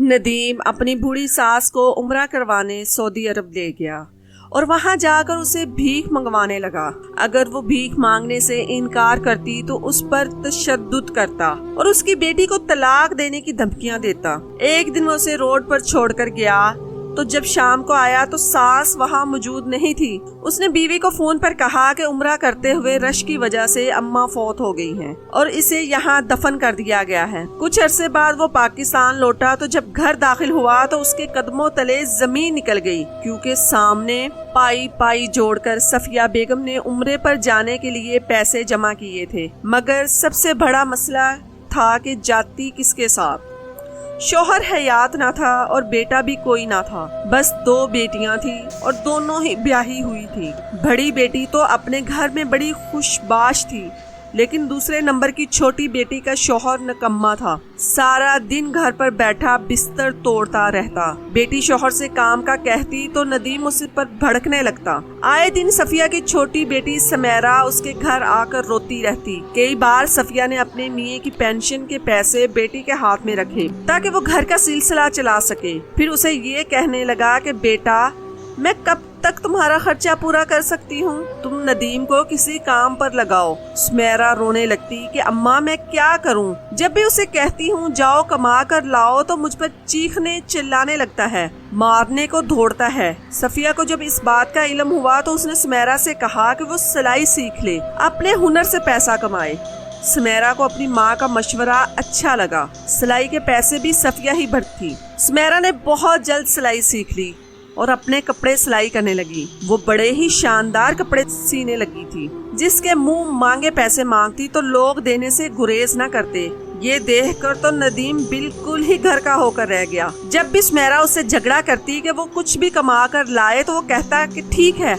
ندیم اپنی بوڑھی ساس کو عمرہ کروانے سعودی عرب لے گیا اور وہاں جا کر اسے بھیک منگوانے لگا۔ اگر وہ بھیک مانگنے سے انکار کرتی تو اس پر تشدد کرتا اور اس کی بیٹی کو طلاق دینے کی دھمکیاں دیتا۔ ایک دن وہ اسے روڈ پر چھوڑ کر گیا تو جب شام کو آیا تو ساس وہاں موجود نہیں تھی۔ اس نے بیوی کو فون پر کہا کہ عمرہ کرتے ہوئے رش کی وجہ سے اماں فوت ہو گئی ہیں اور اسے یہاں دفن کر دیا گیا ہے۔ کچھ عرصے بعد وہ پاکستان لوٹا تو جب گھر داخل ہوا تو اس کے قدموں تلے زمین نکل گئی، کیونکہ سامنے پائی جوڑ کر صفیہ بیگم نے عمرے پر جانے کے لیے پیسے جمع کیے تھے، مگر سب سے بڑا مسئلہ تھا کہ جاتی کس کے ساتھ۔ شوہر حیات نہ تھا اور بیٹا بھی کوئی نہ تھا، بس 2 بیٹیاں تھیں اور دونوں ہی بیاہی ہوئی تھی۔ بڑی بیٹی تو اپنے گھر میں بڑی خوش باش تھی، لیکن دوسرے نمبر کی چھوٹی بیٹی کا شوہر نکما تھا، سارا دن گھر پر بیٹھا بستر توڑتا رہتا۔ بیٹی شوہر سے کام کا کہتی تو ندیم اس پر بھڑکنے لگتا۔ آئے دن صفیہ کی چھوٹی بیٹی سمیرہ اس کے گھر آ کر روتی رہتی۔ کئی بار صفیہ نے اپنے میاں کی پینشن کے پیسے بیٹی کے ہاتھ میں رکھے تاکہ وہ گھر کا سلسلہ چلا سکے۔ پھر اسے یہ کہنے لگا کہ بیٹا، میں کب تک تمہارا خرچہ پورا کر سکتی ہوں، تم ندیم کو کسی کام پر لگاؤ۔ سمیرہ رونے لگتی کہ اماں میں کیا کروں، جب بھی اسے کہتی ہوں جاؤ کما کر لاؤ تو مجھ پر چیخنے چلانے لگتا ہے، مارنے کو دوڑتا ہے۔ صفیہ کو جب اس بات کا علم ہوا تو اس نے سمیرہ سے کہا کہ وہ سلائی سیکھ لے، اپنے ہنر سے پیسہ کمائے۔ سمیرہ کو اپنی ماں کا مشورہ اچھا لگا۔ سلائی کے پیسے بھی صفیہ ہی بھرتی تھی۔ سمیرہ نے بہت جلد سلائی سیکھ لی اور اپنے کپڑے سلائی کرنے لگی۔ وہ بڑے ہی شاندار کپڑے سینے لگی تھی، جس کے منہ مانگے پیسے مانگتی تو لوگ دینے سے گریز نہ کرتے۔ یہ دیکھ کر تو ندیم بالکل ہی گھر کا ہو کر رہ گیا۔ جب بھی سمیرہ اس سے جھگڑا کرتی کہ وہ کچھ بھی کما کر لائے تو وہ کہتا کہ ٹھیک ہے،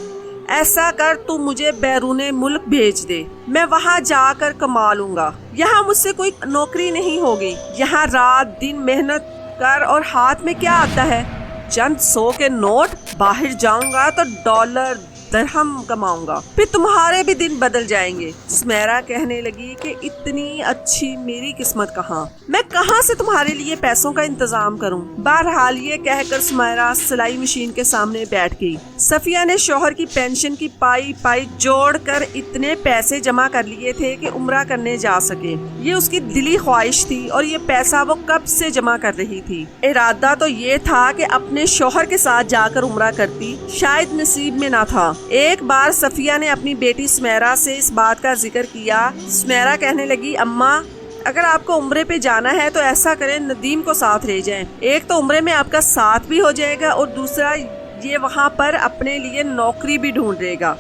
ایسا کر تو مجھے بیرون ملک بھیج دے، میں وہاں جا کر کما لوں گا، یہاں مجھ سے کوئی نوکری نہیں ہوگی، یہاں رات دن محنت کر اور ہاتھ میں کیا آتا ہے، چند 100 کے نوٹ، باہر جاؤں گا تو ڈالر درہم کماؤں گا، پھر تمہارے بھی دن بدل جائیں گے۔ سمیرہ کہنے لگی کہ اتنی اچھی میری قسمت کہاں، میں کہاں سے تمہارے لیے پیسوں کا انتظام کروں۔ بہرحال یہ کہہ کر سمیرہ سلائی مشین کے سامنے بیٹھ گئی۔ صفیہ نے شوہر کی پینشن کی پائی جوڑ کر اتنے پیسے جمع کر لیے تھے کہ عمرہ کرنے جا سکے۔ یہ اس کی دلی خواہش تھی اور یہ پیسہ وہ کب سے جمع کر رہی تھی۔ ارادہ تو یہ تھا کہ اپنے شوہر کے ساتھ جا کر عمرہ کرتی، شاید نصیب میں نہ تھا۔ ایک بار صفیہ نے اپنی بیٹی سمیرہ سے اس بات کا ذکر کیا۔ سمیرہ کہنے لگی اماں، اگر آپ کو عمرے پہ جانا ہے تو ایسا کریں ندیم کو ساتھ لے جائیں، ایک تو عمرے میں آپ کا ساتھ بھی ہو جائے گا اور دوسرا یہ وہاں پر اپنے لیے نوکری بھی ڈھونڈ لے گا۔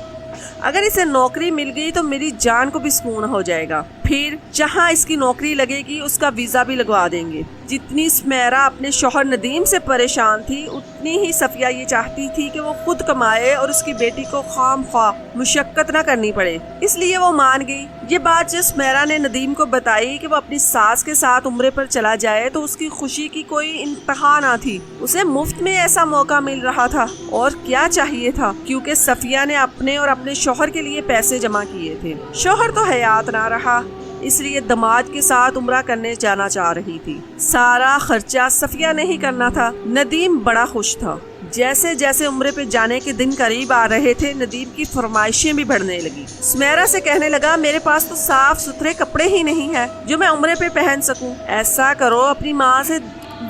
اگر اسے نوکری مل گئی تو میری جان کو بھی سکون ہو جائے گا، پھر جہاں اس کی نوکری لگے گی اس کا ویزا بھی لگوا دیں گے۔ جتنی سمیرہ اپنے شوہر ندیم سے پریشان تھی اتنی ہی صفیہ یہ چاہتی تھی کہ وہ خود کمائے اور اس کی بیٹی کو خام خواہ مشقت نہ کرنی پڑے، اس لیے وہ مان گئی۔ یہ بات جب سمیرہ نے ندیم کو بتائی کہ وہ اپنی ساس کے ساتھ عمرے پر چلا جائے تو اس کی خوشی کی کوئی انتہا نہ تھی۔ اسے مفت میں ایسا موقع مل رہا تھا اور کیا چاہیے تھا، کیونکہ صفیہ نے اپنے اور اپنے شوہر کے لیے پیسے جمع کیے تھے۔ شوہر تو حیات نہ رہا، اس لیے داماد کے ساتھ عمرہ کرنے جانا چاہ رہی تھی۔ سارا خرچہ صفیہ نے ہی کرنا تھا۔ ندیم بڑا خوش تھا۔ جیسے جیسے عمرے پہ جانے کے دن قریب آ رہے تھے ندیم کی فرمائشیں بھی بڑھنے لگی۔ سمیرہ سے کہنے لگا میرے پاس تو صاف ستھرے کپڑے ہی نہیں ہیں جو میں عمرے پہ پہن سکوں، ایسا کرو اپنی ماں سے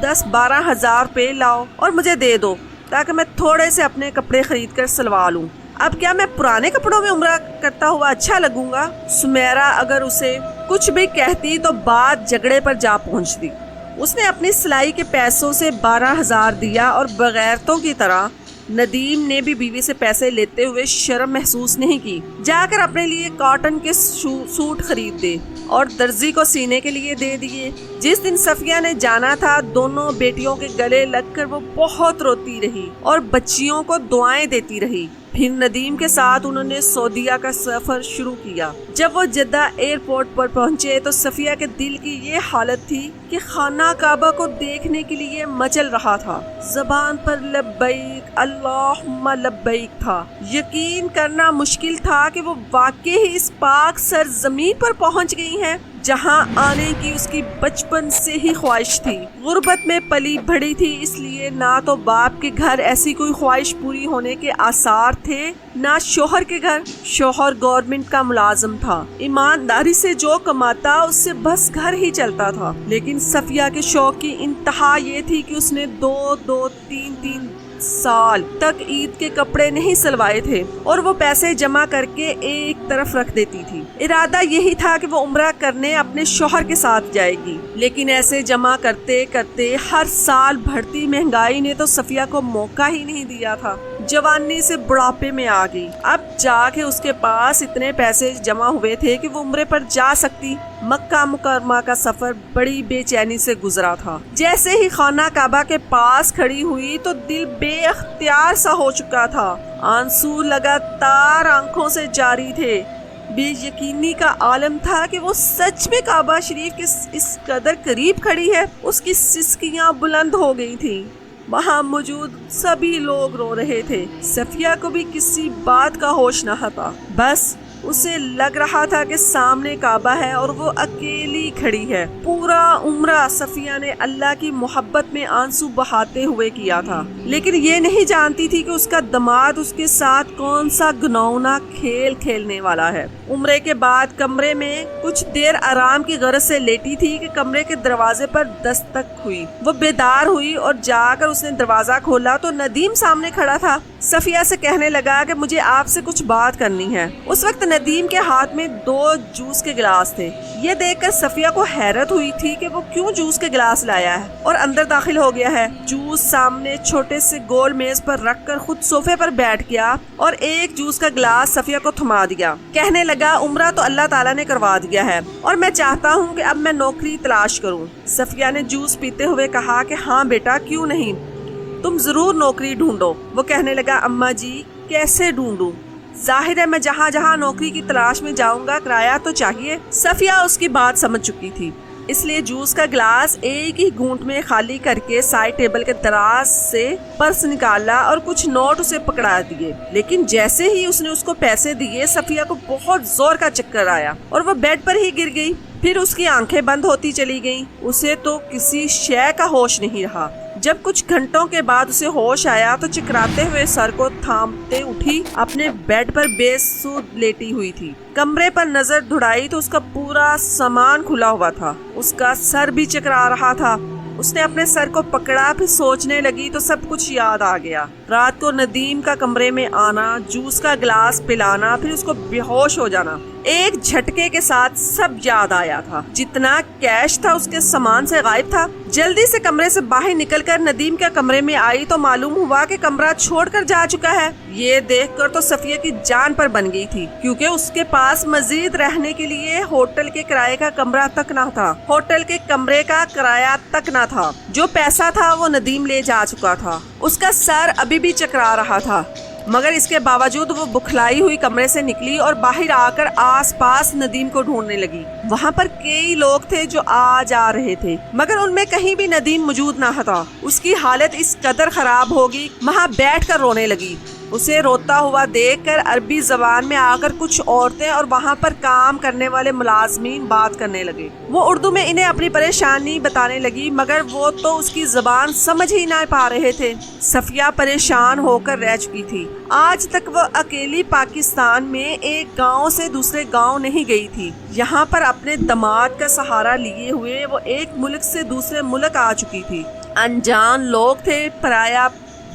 10-12 ہزار روپے لاؤ اور مجھے دے دو تاکہ میں تھوڑے سے اپنے کپڑے خرید کر سلوا لوں۔ اب کیا میں پرانے کپڑوں میں عمرہ کرتا ہوا اچھا لگوں گا؟ سمیرہ اگر اسے کچھ بھی کہتی تو بات جھگڑے پر جا پہنچتی۔ اس نے اپنی سلائی کے پیسوں سے 12,000 دیا اور بغیرتوں کی طرح ندیم نے بھی بیوی سے پیسے لیتے ہوئے شرم محسوس نہیں کی۔ جا کر اپنے لیے کاٹن کے سوٹ خرید دے اور درزی کو سینے کے لیے دے دیے۔ جس دن صفیہ نے جانا تھا دونوں بیٹیوں کے گلے لگ کر وہ بہت روتی رہی اور بچیوں کو دعائیں دیتی رہی۔ پھر ندیم کے ساتھ انہوں نے سعودیہ کا سفر شروع کیا۔ جب وہ جدہ ایئرپورٹ پر پہنچے تو صفیہ کے دل کی یہ حالت تھی کہ خانہ کعبہ کو دیکھنے کے لیے مچل رہا تھا۔ زبان پر لبیک اللہم لبیک تھا۔ یقین کرنا مشکل تھا کہ وہ واقعی اس پاک سرزمین پر پہنچ گئی ہیں جہاں آنے کی اس کی بچپن سے ہی خواہش تھی۔ غربت میں پلی بڑھی تھی، اس لیے نہ تو باپ کے گھر ایسی کوئی خواہش پوری ہونے کے آثار تھے، نہ شوہر کے گھر۔ شوہر گورنمنٹ کا ملازم تھا، ایمانداری سے جو کماتا اس سے بس گھر ہی چلتا تھا۔ لیکن صفیہ کے شوق کی انتہا یہ تھی کہ اس نے دو تین سال تک عید کے کپڑے نہیں سلوائے تھے اور وہ پیسے جمع کر کے ایک طرف رکھ دیتی تھی۔ ارادہ یہی تھا کہ وہ عمرہ کرنے اپنے شوہر کے ساتھ جائے گی، لیکن ایسے جمع کرتے کرتے ہر سال بڑھتی مہنگائی نے تو صفیہ کو موقع ہی نہیں دیا تھا۔ جوانی سے بڑھاپے میں آ گئی، اب جا کے اس کے پاس اتنے پیسے جمع ہوئے تھے کہ وہ عمرے پر جا سکتی۔ مکہ مکرمہ کا سفر بڑی بے چینی سے گزرا تھا۔ جیسے ہی خانہ کعبہ کے پاس کھڑی ہوئی تو دل بے اختیار سا ہو چکا تھا، آنسو لگاتار آنکھوں سے جاری تھے۔ بے یقینی کا عالم تھا کہ وہ سچ میں کعبہ شریف کے اس قدر قریب کھڑی ہے۔ اس کی سسکیاں بلند ہو گئی تھیں، وہاں موجود سبھی لوگ رو رہے تھے۔ صفیہ کو بھی کسی بات کا ہوش نہ تھا، بس اسے لگ رہا تھا کہ سامنے کعبہ ہے اور وہ اکیلی کھڑی ہے۔ پورا عمرہ صفیہ نے اللہ کی محبت میں آنسو بہاتے ہوئے کیا تھا، لیکن یہ نہیں جانتی تھی کہ اس کا داماد اس کے ساتھ کون سا گناؤنا کھیل کھیلنے والا ہے۔ عمرے کے بعد کمرے میں کچھ دیر آرام کی غرض سے لیٹی تھی کہ کمرے کے دروازے پر دستک ہوئی۔ وہ بیدار ہوئی اور جا کر اس نے دروازہ کھولا تو ندیم سامنے کھڑا تھا۔ صفیہ سے کہنے لگا کہ مجھے آپ سے کچھ بات کرنی ہے۔ اس وقت ندیم کے ہاتھ میں 2 جوس کے گلاس تھے۔ یہ دیکھ کر صفیہ کو حیرت ہوئی تھی کہ وہ کیوں جوس کے گلاس لایا ہے اور اندر داخل ہو گیا ہے۔ جوس سامنے چھوٹے سے گول میز پر رکھ کر خود صوفے پر بیٹھ گیا اور ایک جوس کا گلاس صفیہ کو تھما دیا۔ کہنے لگا عمرہ تو اللہ تعالیٰ نے کروا دیا ہے اور میں چاہتا ہوں کہ اب میں نوکری تلاش کروں۔ صفیہ نے جوس پیتے ہوئے کہا کہ ہاں بیٹا، کیوں نہیں، تم ضرور نوکری ڈھونڈو۔ وہ کہنے لگا اماں جی کیسے ڈھونڈوں؟ ظاہر ہے میں جہاں جہاں نوکری کی تلاش میں جاؤں گا کرایہ تو چاہیے۔ صفیہ اس کی بات سمجھ چکی تھی، اس لیے جوس کا گلاس ایک ہی گھونٹ میں خالی کر کے سائڈ ٹیبل کے دراز سے پرس نکالا اور کچھ نوٹ اسے پکڑا دیے۔ لیکن جیسے ہی اس نے اس کو پیسے دیے، صفیہ کو بہت زور کا چکر آیا اور وہ بیڈ پر ہی گر گئی۔ پھر اس کی آنکھیں بند ہوتی چلی گئیں، اسے تو کسی شے کا ہوش نہیں رہا۔ جب کچھ گھنٹوں کے بعد اسے ہوش آیا تو چکراتے ہوئے سر کو تھامتے اٹھی، اپنے بیڈ پر بے سود لیٹی ہوئی تھی۔ کمرے پر نظر دھڑائی تو اس کا پورا سامان کھلا ہوا تھا، اس کا سر بھی چکرا رہا تھا۔ اس نے اپنے سر کو پکڑا، پھر سوچنے لگی تو سب کچھ یاد آ گیا۔ رات کو ندیم کا کمرے میں آنا، جوس کا گلاس پلانا، پھر اس کو بے ہوش ہو جانا، ایک جھٹکے کے ساتھ سب یاد آیا تھا۔ جتنا کیش تھا اس کے سامان سے غائب تھا۔ جلدی سے کمرے سے باہر نکل کر ندیم کے کمرے میں آئی تو معلوم ہوا کہ کمرہ چھوڑ کر جا چکا ہے۔ یہ دیکھ کر تو صفیہ کی جان پر بن گئی تھی، کیونکہ اس کے پاس مزید رہنے کے لیے ہوٹل کے کرائے کا کمرہ تک نہ تھا، ہوٹل کے کمرے کا کرایہ تک نہ تھا۔ جو پیسہ تھا وہ ندیم لے جا چکا تھا۔ اس کا سر ابھی بھی چکرا رہا تھا، مگر اس کے باوجود وہ بکھلائی ہوئی کمرے سے نکلی اور باہر آ کر آس پاس ندیم کو ڈھونڈنے لگی۔ وہاں پر کئی لوگ تھے جو آ جا رہے تھے، مگر ان میں کہیں بھی ندیم موجود نہ تھا۔ اس کی حالت اس قدر خراب ہوگی، وہاں بیٹھ کر رونے لگی۔ اسے روتا ہوا دیکھ کر عربی زبان میں آ کر کچھ عورتیں اور وہاں پر کام کرنے والے ملازمین بات کرنے لگے۔ وہ اردو میں انہیں اپنی پریشانی بتانے لگی، مگر وہ تو اس کی زبان سمجھ ہی نہ پا رہے تھے۔ صفیہ پریشان ہو کر رہ چکی تھی۔ آج تک وہ اکیلی پاکستان میں ایک گاؤں سے دوسرے گاؤں نہیں گئی تھی۔ یہاں پر اپنے داماد کا سہارا لیے ہوئے وہ ایک ملک سے دوسرے ملک آ چکی تھی۔ انجان لوگ تھے، پرایا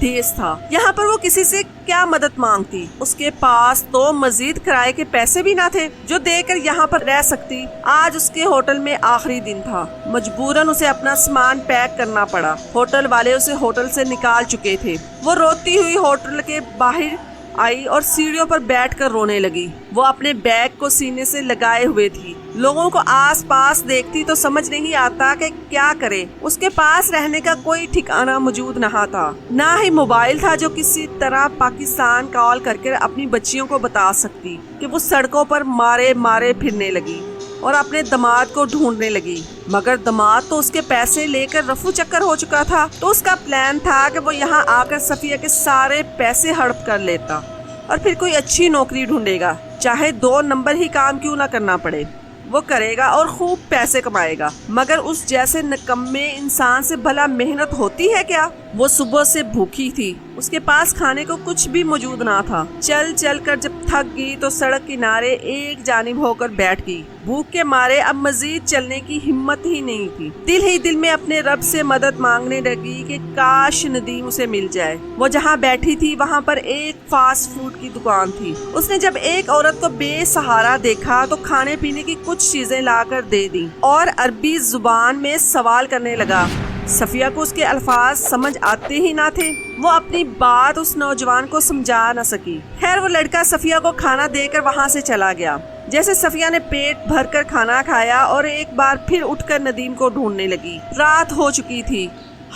دیس تھا، یہاں پر وہ کسی سے کیا مدد مانگتی؟ اس کے پاس تو مزید کرائے کے پیسے بھی نہ تھے جو دے کر یہاں پر رہ سکتی۔ آج اس کے ہوٹل میں آخری دن تھا، مجبوراً اسے اپنا سامان پیک کرنا پڑا۔ ہوٹل والے اسے ہوٹل سے نکال چکے تھے۔ وہ روتی ہوئی ہوٹل کے باہر آئی اور سیڑھیوں پر بیٹھ کر رونے لگی۔ وہ اپنے بیگ کو سینے سے لگائے ہوئے تھی۔ لوگوں کو آس پاس دیکھتی تو سمجھ نہیں آتا کہ کیا کرے۔ اس کے پاس رہنے کا کوئی ٹھکانہ موجود نہ تھا، نہ ہی موبائل تھا جو کسی طرح پاکستان کال کر کے اپنی بچیوں کو بتا سکتی کہ وہ سڑکوں پر مارے مارے پھرنے لگی اور اپنے داماد کو ڈھونڈنے لگی۔ مگر داماد تو اس کے پیسے لے کر رفو چکر ہو چکا تھا، تو اس کا پلان تھا کہ وہ یہاں آ کر صفیہ کے سارے پیسے ہڑپ کر لیتا اور پھر کوئی اچھی نوکری ڈھونڈے گا، چاہے 2 نمبر ہی کام کیوں نہ کرنا پڑے۔ وہ کرے گا اور خوب پیسے کمائے گا، مگر اس جیسے نکمے انسان سے بھلا محنت ہوتی ہے کیا؟ وہ صبح سے بھوکی تھی، اس کے پاس کھانے کو کچھ بھی موجود نہ تھا۔ چل چل کر جب تھک گئی تو سڑک کنارے ایک جانب ہو کر بیٹھ گئی۔ بھوک کے مارے اب مزید چلنے کی ہمت ہی نہیں تھی۔ دل ہی دل میں اپنے رب سے مدد مانگنے لگی کہ کاش ندیم اسے مل جائے۔ وہ جہاں بیٹھی تھی وہاں پر ایک فاسٹ فوڈ کی دکان تھی۔ اس نے جب ایک عورت کو بے سہارا دیکھا تو کھانے پینے کی کچھ چیزیں لا کر دے دی اور عربی زبان میں سوال کرنے لگا۔ صفیہ کو اس کے الفاظ سمجھ آتے ہی نہ تھے۔ وہ اپنی بات اس نوجوان کو سمجھا نہ سکی۔ خیر وہ لڑکا صفیہ کو کھانا دے کر وہاں سے چلا گیا۔ جیسے صفیہ نے پیٹ بھر کر کھانا کھایا اور ایک بار پھر اٹھ کر ندیم کو ڈھونڈنے لگی۔ رات ہو چکی تھی،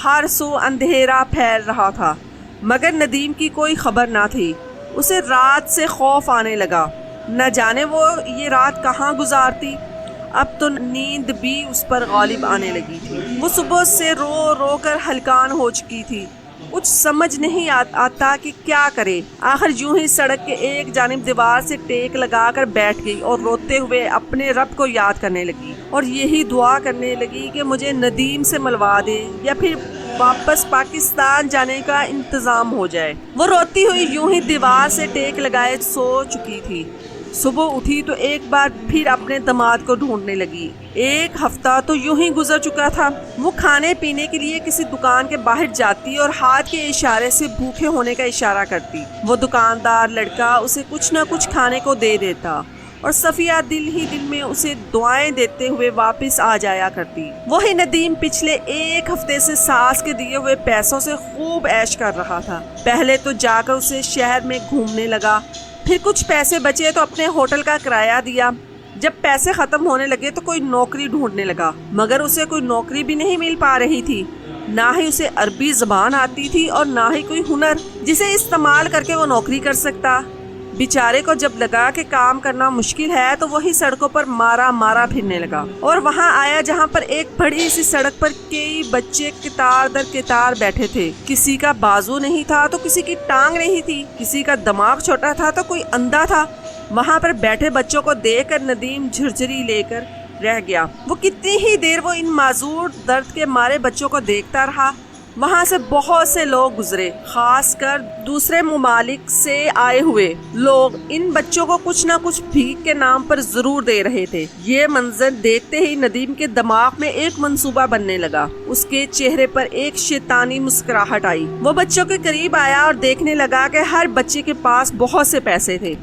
ہر سو اندھیرا پھیل رہا تھا، مگر ندیم کی کوئی خبر نہ تھی۔ اسے رات سے خوف آنے لگا، نہ جانے وہ یہ رات کہاں گزارتی۔ اب تو نیند بھی اس پر غالب آنے لگی تھی۔ وہ صبح سے رو رو کر ہلکان ہو چکی تھی، کچھ سمجھ نہیں آتا کہ کیا کرے۔ آخر یوں ہی سڑک کے ایک جانب دیوار سے ٹیک لگا کر بیٹھ گئی اور روتے ہوئے اپنے رب کو یاد کرنے لگی اور یہی دعا کرنے لگی کہ مجھے ندیم سے ملوا دے یا پھر واپس پاکستان جانے کا انتظام ہو جائے۔ وہ روتی ہوئی یوں ہی دیوار سے ٹیک لگائے سو چکی تھی۔ صبح اٹھی تو ایک بار پھر اپنے داماد کو ڈھونڈنے لگی۔ ایک ہفتہ تو یوں ہی گزر چکا تھا۔ وہ کھانے پینے کے لیے کسی دکان کے باہر جاتی اور ہاتھ کے اشارے سے بھوکے ہونے کا اشارہ کرتی۔ وہ دکاندار لڑکا اسے کچھ نہ کچھ کھانے کو دے دیتا اور صفیہ دل ہی دل میں اسے دعائیں دیتے ہوئے واپس آ جایا کرتی۔ وہی ندیم پچھلے ایک ہفتے سے ساس کے دیے ہوئے پیسوں سے خوب عیش کر رہا تھا۔ پہلے تو جا کر اسے شہر میں گھومنے لگا، پھر کچھ پیسے بچے تو اپنے ہوٹل کا کرایہ دیا۔ جب پیسے ختم ہونے لگے تو کوئی نوکری ڈھونڈنے لگا، مگر اسے کوئی نوکری بھی نہیں مل پا رہی تھی۔ نہ ہی اسے عربی زبان آتی تھی اور نہ ہی کوئی ہنر جسے استعمال کر کے وہ نوکری کر سکتا۔ بیچارے کو جب لگا کہ کام کرنا مشکل ہے تو وہی سڑکوں پر مارا مارا پھرنے لگا اور وہاں آیا جہاں پر ایک بڑی سی سڑک پر کئی بچے قطار در قطار بیٹھے تھے۔ کسی کا بازو نہیں تھا تو کسی کی ٹانگ نہیں تھی، کسی کا دماغ چھوٹا تھا تو کوئی اندھا تھا۔ وہاں پر بیٹھے بچوں کو دیکھ کر ندیم جھرجھری لے کر رہ گیا۔ وہ کتنی ہی دیر وہ ان معذور درد کے مارے بچوں کو دیکھتا رہا۔ وہاں سے بہت سے لوگ گزرے، خاص کر دوسرے ممالک سے آئے ہوئے لوگ ان بچوں کو کچھ نہ کچھ بھیک کے نام پر ضرور دے رہے تھے۔ یہ منظر دیکھتے ہی ندیم کے دماغ میں ایک منصوبہ بننے لگا۔ اس کے چہرے پر ایک شیطانی مسکراہٹ آئی۔ وہ بچوں کے قریب آیا اور دیکھنے لگا کہ ہر بچے کے پاس بہت سے پیسے تھے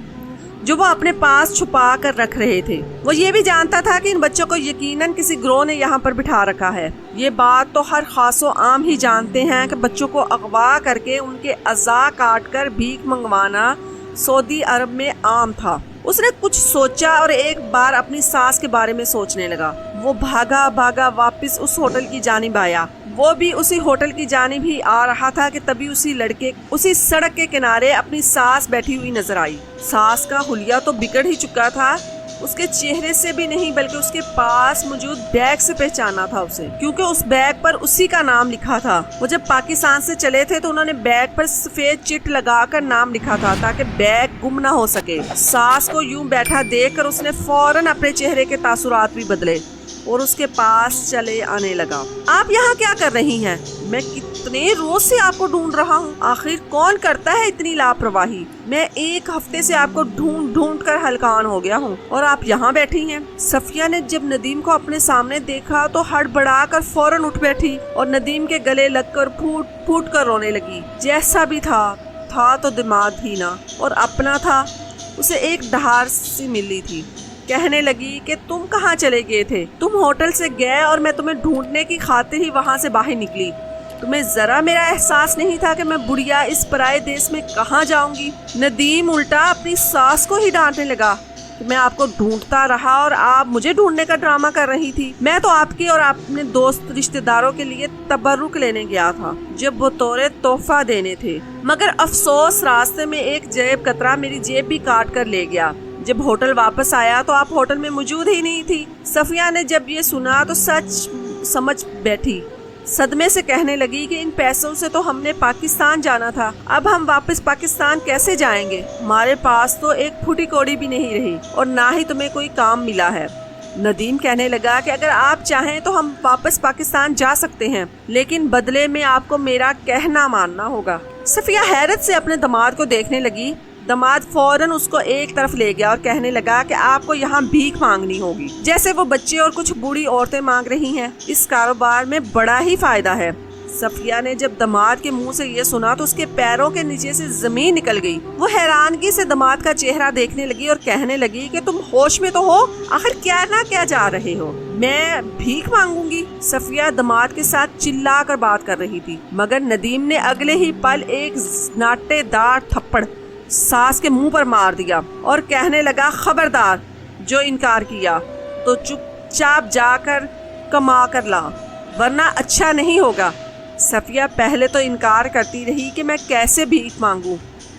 جو وہ اپنے پاس چھپا کر رکھ رہے تھے۔ وہ یہ بھی جانتا تھا کہ ان بچوں کو یقیناً کسی گروہ نے یہاں پر بٹھا رکھا ہے۔ یہ بات تو ہر خاص و عام ہی جانتے ہیں کہ بچوں کو اغوا کر کے ان کے اعضاء کاٹ کر بھیک منگوانا سعودی عرب میں عام تھا۔ اس نے کچھ سوچا اور ایک بار اپنی ساس کے بارے میں سوچنے لگا۔ وہ بھاگا بھاگا واپس اس ہوٹل کی جانب آیا۔ وہ بھی اسی ہوٹل کی جانب ہی آ رہا تھا کہ تبھی اسی لڑکے اسی سڑک کے کنارے اپنی ساس بیٹھی ہوئی نظر آئی۔ ساس کا حلیہ تو بگڑ ہی چکا تھا، اس کے چہرے سے بھی نہیں بلکہ اس کے پاس موجود بیگ سے پہچانا تھا اسے، کیونکہ اس بیگ پر اسی کا نام لکھا تھا۔ وہ جب پاکستان سے چلے تھے تو انہوں نے بیگ پر سفید چٹ لگا کر نام لکھا تھا تاکہ بیگ گم نہ ہو سکے۔ ساس کو یوں بیٹھا دیکھ کر اس نے فوراً اپنے چہرے کے تاثرات بھی بدلے اور اس کے پاس چلے آنے لگا۔ آپ یہاں کیا کر رہی ہیں؟ میں کتنے روز سے آپ کو ڈھونڈ رہا ہوں، آخر کون کرتا ہے اتنی لاپرواہی؟ میں ایک ہفتے سے آپ کو ڈھونڈ ڈھونڈ کر ہلکان ہو گیا ہوں اور آپ یہاں بیٹھی ہیں۔ صفیہ نے جب ندیم کو اپنے سامنے دیکھا تو ہڑبڑا کر فوراً اٹھ بیٹھی اور ندیم کے گلے لگ کر پھوٹ پھوٹ کر رونے لگی۔ جیسا بھی تھا تو دماد ہی نہ اور اپنا تھا۔ اسے ایک ڈھار سی ملی تھی۔ کہنے لگی کہ تم کہاں چلے گئے تھے؟ تم ہوٹل سے گئے اور میں تمہیں ڈھونڈنے کی خاطر ہی وہاں سے باہر نکلی۔ تمہیں ذرا میرا احساس نہیں تھا کہ میں بڑھیا اس پرائے دیس میں کہاں جاؤں گی؟ ندیم الٹا اپنی ساس کو ہی ڈانٹنے لگا کہ میں آپ کو ڈھونڈتا رہا اور آپ مجھے ڈھونڈنے کا ڈرامہ کر رہی تھی۔ میں تو آپ کی اور اپنے دوست رشتہ داروں کے لیے تبرک لینے گیا تھا جب بطور تحفہ دینے تھے، مگر افسوس راستے میں ایک جیب کترا میری جیب بھی کاٹ کر لے گیا۔ جب ہوٹل واپس آیا تو آپ ہوٹل میں موجود ہی نہیں تھی۔ صفیہ نے جب یہ سنا تو سچ سمجھ بیٹھی، صدمے سے کہنے لگی کہ ان پیسوں سے تو ہم نے پاکستان جانا تھا، اب ہم واپس پاکستان کیسے جائیں گے؟ ہمارے پاس تو ایک پھوٹی کوڑی بھی نہیں رہی اور نہ ہی تمہیں کوئی کام ملا ہے۔ ندیم کہنے لگا کہ اگر آپ چاہیں تو ہم واپس پاکستان جا سکتے ہیں، لیکن بدلے میں آپ کو میرا کہنا ماننا ہوگا۔ صفیہ حیرت سے اپنے داماد کو دیکھنے لگی۔ داماد فوراً اس کو ایک طرف لے گیا اور کہنے لگا کہ آپ کو یہاں بھیک مانگنی ہوگی، جیسے وہ بچے اور کچھ بوڑھی عورتیں مانگ رہی ہیں۔ اس کاروبار میں بڑا ہی فائدہ ہے۔ صفیہ نے جب داماد کے منہ سے یہ سنا تو اس کے پیروں کے نیچے سے زمین نکل گئی۔ وہ حیرانگی سے داماد کا چہرہ دیکھنے لگی اور کہنے لگی کہ تم ہوش میں تو ہو؟ آخر کیا نہ کیا جا رہے ہو؟ میں بھیک مانگوں گی؟ صفیہ داماد کے ساتھ چلا کر بات کر رہی تھی، مگر ندیم نے اگلے ہی پل ایک ناٹے دار تھپڑ ساس کے منہ پر مار دیا اور کہنے لگا، خبردار، جو انکار کیا تو چپ چاپ جا کر کما کر لا، ورنہ اچھا نہیں ہوگا۔ صفیہ پہلے تو انکار کرتی رہی کہ میں کیسے بھیک مانگوں،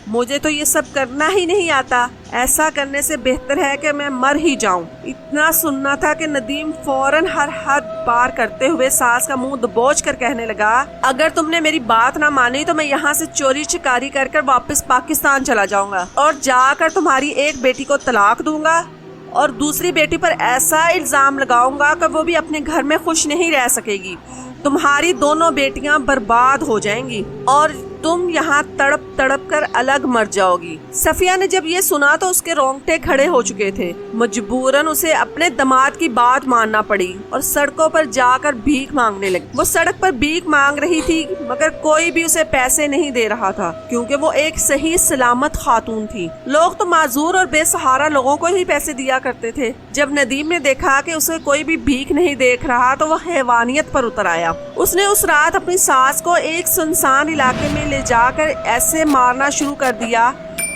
مجھے تو یہ سب کرنا ہی نہیں آتا، ایسا کرنے سے بہتر ہے کہ میں مر ہی جاؤں۔ اتنا سننا تھا کہ ندیم فوراً ہر حد پار کرتے ہوئے ساس کا منہ دبوچ کر کہنے لگا، اگر تم نے میری بات نہ مانی تو میں یہاں سے چوری چکاری کر کر واپس پاکستان چلا جاؤں گا اور جا کر تمہاری ایک بیٹی کو طلاق دوں گا اور دوسری بیٹی پر ایسا الزام لگاؤں گا کہ وہ بھی اپنے گھر میں خوش نہیں رہ سکے گی، تمہاری دونوں بیٹیاں برباد ہو جائیں گی اور تم یہاں تڑپ تڑپ کر الگ مر جاؤ گی۔ صفیہ نے جب یہ سنا تو اس کے رونگٹے کھڑے ہو چکے تھے۔ مجبوراً اسے اپنے داماد کی بات ماننا پڑی اور سڑکوں پر جا کر بھیک مانگنے لگی۔ وہ سڑک پر بھیک مانگ رہی تھی مگر کوئی بھی اسے پیسے نہیں دے رہا تھا، کیونکہ وہ ایک صحیح سلامت خاتون تھی۔ لوگ تو معذور اور بے سہارا لوگوں کو ہی پیسے دیا کرتے تھے۔ جب ندیم نے دیکھا کہ اسے کوئی بھی بھیک نہیں دیکھ رہا تو وہ حیوانیت پر اتر آیا۔ اس نے اس رات اپنی ساس کو ایک سنسان علاقے میں لے جا کر ایسے مارنا شروع کر دیا۔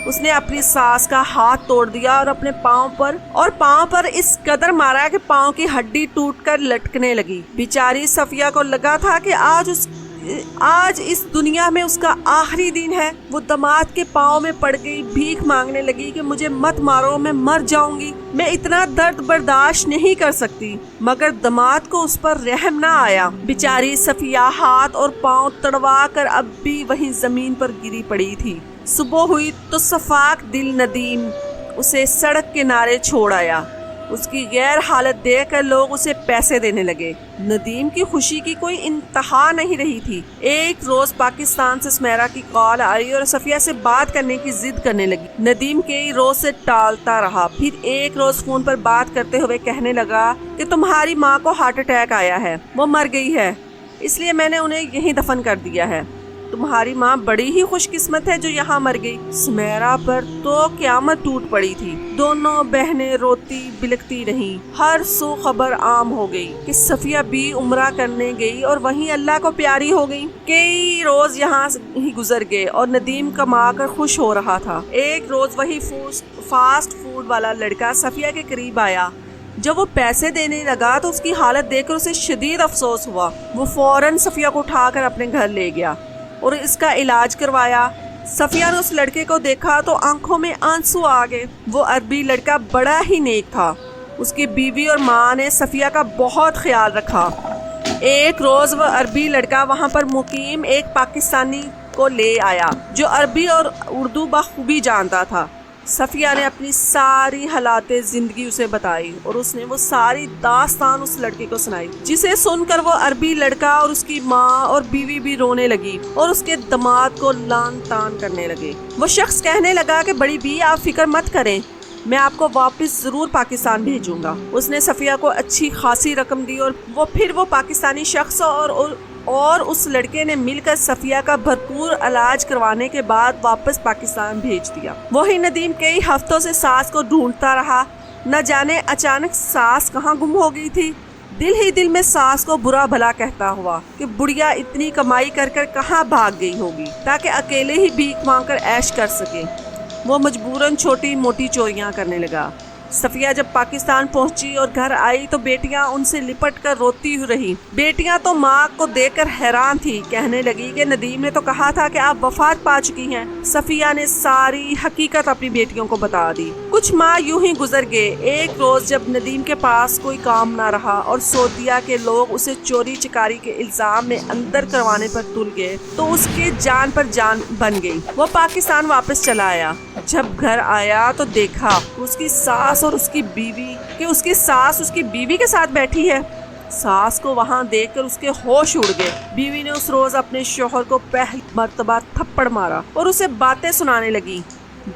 اس نے اپنی ساس کا ہاتھ توڑ دیا اور اپنے پاؤں پر اس قدر مارا کہ پاؤں کی ہڈی ٹوٹ کر لٹکنے لگی۔ بیچاری صفیہ کو لگا تھا کہ آج اس دنیا میں اس کا آخری دن ہے۔ وہ داماد کے پاؤں میں پڑ گئی، بھیک مانگنے لگی کہ مجھے مت مارو، میں مر جاؤں گی، میں اتنا درد برداشت نہیں کر سکتی۔ مگر داماد کو اس پر رحم نہ آیا۔ بیچاری صفیہ ہاتھ اور پاؤں تڑوا کر اب بھی وہیں زمین پر گری پڑی تھی۔ صبح ہوئی تو صفاک دل ندیم اسے سڑک کنارے چھوڑ آیا۔ اس کی غیر حالت دیکھ کر لوگ اسے پیسے دینے لگے۔ ندیم کی خوشی کی کوئی انتہا نہیں رہی تھی۔ ایک روز پاکستان سے سمیرہ کی کال آئی اور صفیہ سے بات کرنے کی ضد کرنے لگی۔ ندیم کئی روز سے ٹالتا رہا، پھر ایک روز فون پر بات کرتے ہوئے کہنے لگا کہ تمہاری ماں کو ہارٹ اٹیک آیا ہے، وہ مر گئی ہے، اس لیے میں نے انہیں یہیں دفن کر دیا ہے۔ تمہاری ماں بڑی ہی خوش قسمت ہے جو یہاں مر گئی۔ سمیرہ پر تو قیامت ٹوٹ پڑی تھی۔ دونوں بہنیں روتی بلکتی رہیں۔ ہر سو خبر عام ہو گئی کہ صفیہ بھی عمرہ کرنے گئی اور وہیں اللہ کو پیاری ہو گئی۔ کئی روز یہاں ہی گزر گئے اور ندیم کما کر خوش ہو رہا تھا۔ ایک روز وہی فاسٹ فوڈ والا لڑکا صفیہ کے قریب آیا۔ جب وہ پیسے دینے لگا تو اس کی حالت دیکھ کر اسے شدید افسوس ہوا۔ وہ فوراً صفیہ کو اٹھا کر اپنے گھر لے گیا اور اس کا علاج کروایا۔ صفیہ نے اس لڑکے کو دیکھا تو آنکھوں میں آنسو آ گئے۔ وہ عربی لڑکا بڑا ہی نیک تھا۔ اس کی بیوی اور ماں نے صفیہ کا بہت خیال رکھا۔ ایک روز وہ عربی لڑکا وہاں پر مقیم ایک پاکستانی کو لے آیا جو عربی اور اردو بخوبی جانتا تھا۔ صفیہ نے اپنی ساری حالات زندگی اسے بتائی اور اس نے وہ ساری داستان اس لڑکے کو سنائی، جسے سن کر وہ عربی لڑکا اور اس کی ماں اور بیوی بھی رونے لگی اور اس کے داماد کو لان تان کرنے لگے۔ وہ شخص کہنے لگا کہ بڑی بی آپ فکر مت کریں، میں آپ کو واپس ضرور پاکستان بھیجوں گا۔ اس نے صفیہ کو اچھی خاصی رقم دی اور پھر وہ پاکستانی شخص اور اس لڑکے نے مل کر صفیہ کا بھرپور علاج کروانے کے بعد واپس پاکستان بھیج دیا۔ وہی ندیم کئی ہفتوں سے ساس کو ڈھونڈتا رہا، نہ جانے اچانک ساس کہاں گم ہو گئی تھی۔ دل ہی دل میں ساس کو برا بھلا کہتا ہوا کہ بڑھیا اتنی کمائی کر کر کہاں بھاگ گئی ہوگی تاکہ اکیلے ہی بھیک مانگ کر عیش کر سکے۔ وہ مجبوراً چھوٹی موٹی چوریاں کرنے لگا۔ صفیہ جب پاکستان پہنچی اور گھر آئی تو بیٹیاں ان سے لپٹ کر روتی رہی۔ بیٹیاں تو ماں کو دیکھ کر حیران تھی، کہنے لگی کہ ندیم نے تو کہا تھا کہ آپ وفات پا چکی ہیں۔ صفیہ نے ساری حقیقت اپنی بیٹیوں کو بتا دی۔ کچھ ماہ یوں ہی گزر گئے۔ ایک روز جب ندیم کے پاس کوئی کام نہ رہا اور سعودیہ کے لوگ اسے چوری چکاری کے الزام میں اندر کروانے پر تل گئے تو اس کے جان پر جان بن گئی۔ وہ پاکستان واپس چلا آیا۔ جب گھر آیا تو دیکھا اس کی ساس اور اس کی بیوی کے ساتھ بیٹھی ہے۔ ساس کو وہاں دیکھ کر اس کے ہوش اڑ گئے۔ بیوی نے اس روز اپنے شوہر کو پہلی مرتبہ تھپڑ مارا اور اسے باتیں سنانے لگی،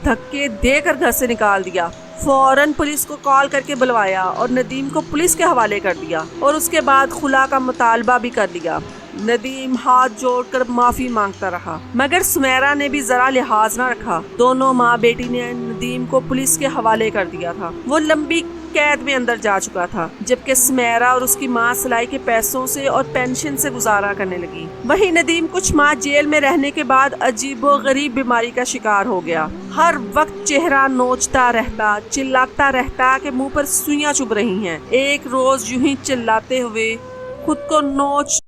دھکے دے کر گھر سے نکال دیا۔ فوراً پولیس کو کال کر کے بلوایا اور ندیم کو پولیس کے حوالے کر دیا اور اس کے بعد خلا کا مطالبہ بھی کر لیا۔ ندیم ہاتھ جوڑ کر معافی مانگتا رہا، مگر سمیرہ نے بھی ذرا لحاظ نہ رکھا۔ دونوں ماں بیٹی نے ندیم کو پولیس کے حوالے کر دیا تھا۔ وہ لمبی قید میں اندر جا چکا تھا، جبکہ سمیرہ اور اس کی ماں سلائی کے پیسوں سے اور پینشن سے گزارا کرنے لگی۔ وہی ندیم کچھ ماہ جیل میں رہنے کے بعد عجیب و غریب بیماری کا شکار ہو گیا۔ ہر وقت چہرہ نوچتا رہتا، چلاتا رہتا کہ منہ پر سوئیاں چبھ رہی ہیں۔ ایک روز یوں ہی چلاتے ہوئے خود کو نوچ